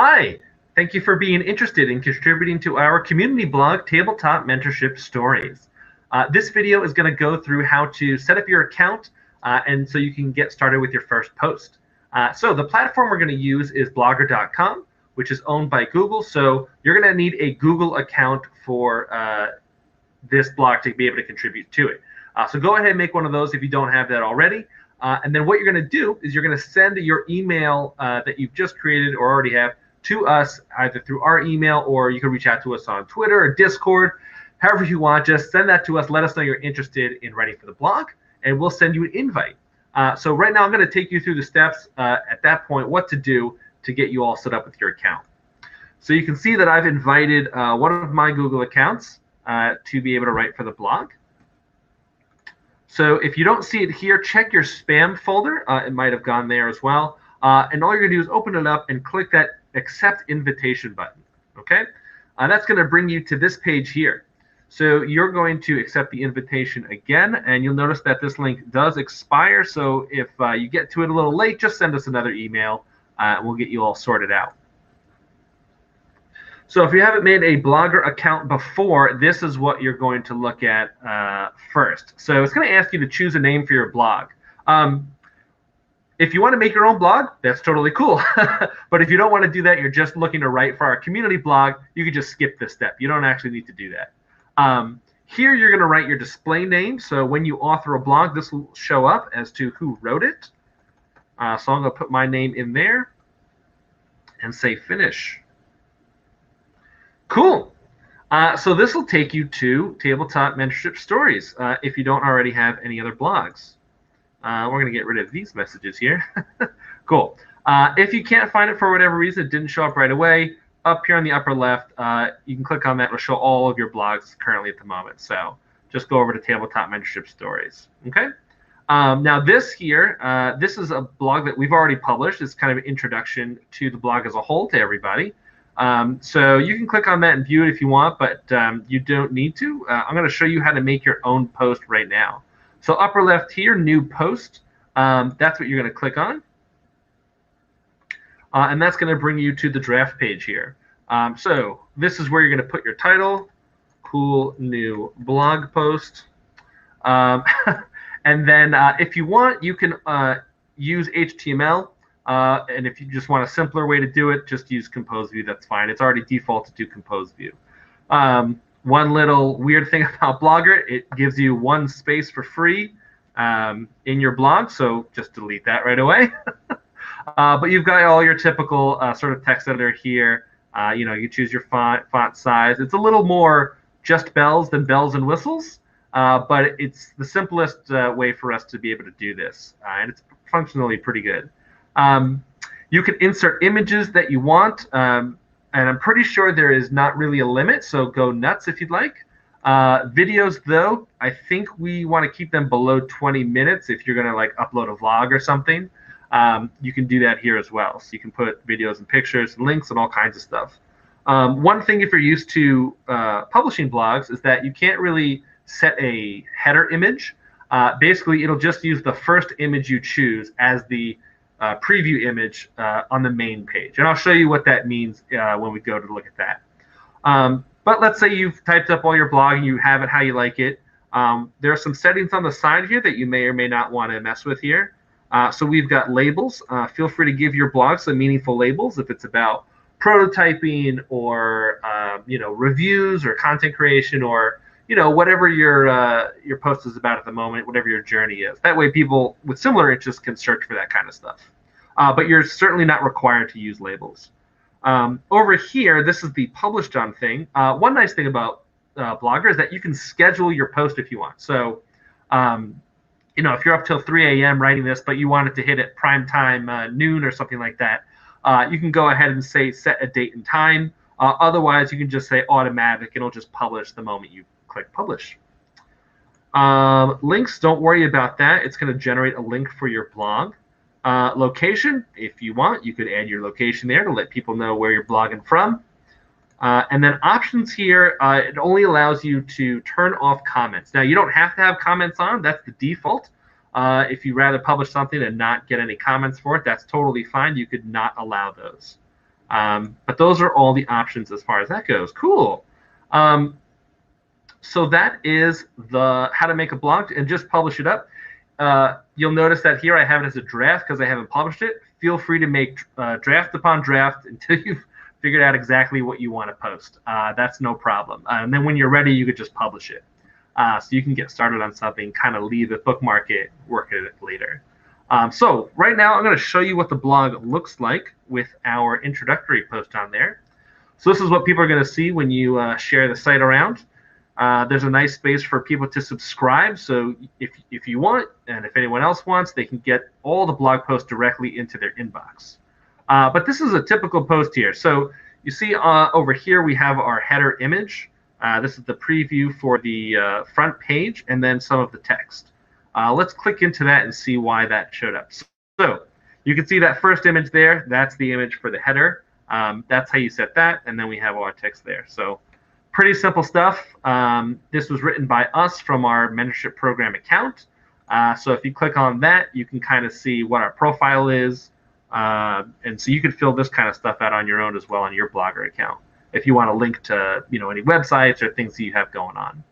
Hi, thank you for being interested in contributing to our community blog, Tabletop Mentorship Stories. This video is going to go through how to set up your account and so you can get started with your first post. So the platform we're going to use is blogger.com, which is owned by Google. So you're going to need a Google account for this blog to be able to contribute to it. So go ahead and make one of those if you don't have that already. And then what you're going to do is you're going to send your email that you've just created or already have to us, either through our email, or you can reach out to us on Twitter or Discord, however you want. Just send that to us. Let us know you're interested in writing for the blog, and we'll send you an invite. So right now I'm going to take you through the steps at that point, what to do to get you all set up with your account. So you can see that I've invited one of my Google accounts to be able to write for the blog. So if you don't see it here, check your spam folder. It might have gone there as well. And all you're going to do is open it up and click that Accept Invitation button. Okay? That's going to bring you to this page here. So you're going to accept the invitation again, and you'll notice that this link does expire. So if you get to it a little late, just send us another email, and we'll get you all sorted out. So if you haven't made a Blogger account before, this is what you're going to look at first. So it's going to ask you to choose a name for your blog. If you want to make your own blog, that's totally cool. But if you don't want to do that, you're just looking to write for our community blog, you can just skip this step. You don't actually need to do that. Here you're going to write your display name. So when you author a blog, this will show up as to who wrote it. So I'm going to put my name in there and say finish. Cool. So this will take you to Tabletop Mentorship Stories if you don't already have any other blogs. We're going to get rid of these messages here. Cool. If you can't find it for whatever reason, it didn't show up right away, up here on the upper left, you can click on that. It'll show all of your blogs currently at the moment. So just go over to Tabletop Mentorship Stories. Okay. Now this here, this is a blog that we've already published. It's kind of an introduction to the blog as a whole to everybody. So you can click on that and view it if you want, but you don't need to. I'm going to show you how to make your own post right now. So upper left here, new post. That's what you're going to click on. And that's going to bring you to the draft page here. So this is where you're going to put your title, cool new blog post. And then if you want, you can use HTML. And if you just want a simpler way to do it, just use Compose View. That's fine. It's already defaulted to Compose View. One little weird thing about Blogger, it gives you one space for free in your blog, so just delete that right away. But you've got all your typical sort of text editor here. You choose your font size. It's a little more just bells than bells and whistles, but it's the simplest way for us to be able to do this, and it's functionally pretty good. You can insert images that you want, and I'm pretty sure there is not really a limit, so go nuts if you'd like. Videos, though, I think we want to keep them below 20 minutes if you're going to like upload a vlog or something. You can do that here as well. So you can put videos and pictures and links and all kinds of stuff. One thing if you're used to publishing blogs is that you can't really set a header image. Basically, it'll just use the first image you choose as the preview image on the main page. And I'll show you what that means when we go to look at that. But let's say you've typed up all your blog and you have it how you like it. There are some settings on the side here that you may or may not want to mess with here. So we've got labels. Feel free to give your blog some meaningful labels if it's about prototyping or reviews or content creation or whatever your post is about at the moment, whatever your journey is. That way people with similar interests can search for that kind of stuff. But you're certainly not required to use labels. Over here, this is the published on thing. One nice thing about Blogger is that you can schedule your post if you want. So, if you're up till 3 a.m. writing this, but you want it to hit at prime time, noon or something like that, you can go ahead and say set a date and time. Otherwise, you can just say automatic. It'll just publish the moment you click publish. Links, don't worry about that. It's going to generate a link for your blog. Location, if you want, you could add your location there to let people know where you're blogging from. And then options here, it only allows you to turn off comments. Now, you don't have to have comments on. That's the default. If you rather publish something and not get any comments for it, that's totally fine. You could not allow those. But those are all the options as far as that goes. Cool. So that is the how to make a blog and just publish it up. You'll notice that here I have it as a draft because I haven't published it. Feel free to make draft upon draft until you've figured out exactly what you want to post. That's no problem. And then when you're ready, you could just publish it. So you can get started on something, kind of leave it, bookmark it, work at it later. So right now I'm going to show you what the blog looks like with our introductory post on there. So this is what people are going to see when you share the site around. There's a nice space for people to subscribe. So if you want, and if anyone else wants, they can get all the blog posts directly into their inbox. But this is a typical post here. So you see over here we have our header image. This is the preview for the front page and then some of the text. Let's click into that and see why that showed up. So you can see that first image there. That's the image for the header. That's how you set that. And then we have all our text there. So pretty simple stuff. This was written by us from our mentorship program account. So if you click on that, you can kind of see what our profile is. And so you can fill this kind of stuff out on your own as well on your Blogger account if you want to link to any websites or things that you have going on.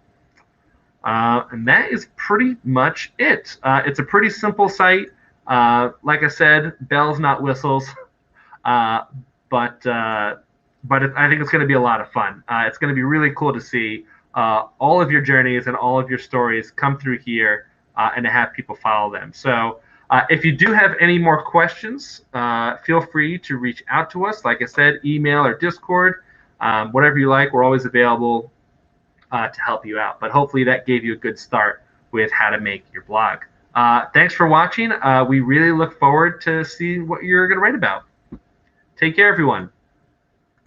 And that is pretty much it. It's a pretty simple site. Like I said, bells, not whistles. But I think it's going to be a lot of fun. It's going to be really cool to see all of your journeys and all of your stories come through here and to have people follow them. So if you do have any more questions, feel free to reach out to us. Like I said, email or Discord, whatever you like. We're always available to help you out. But hopefully that gave you a good start with how to make your blog. Thanks for watching. We really look forward to seeing what you're going to write about. Take care, everyone.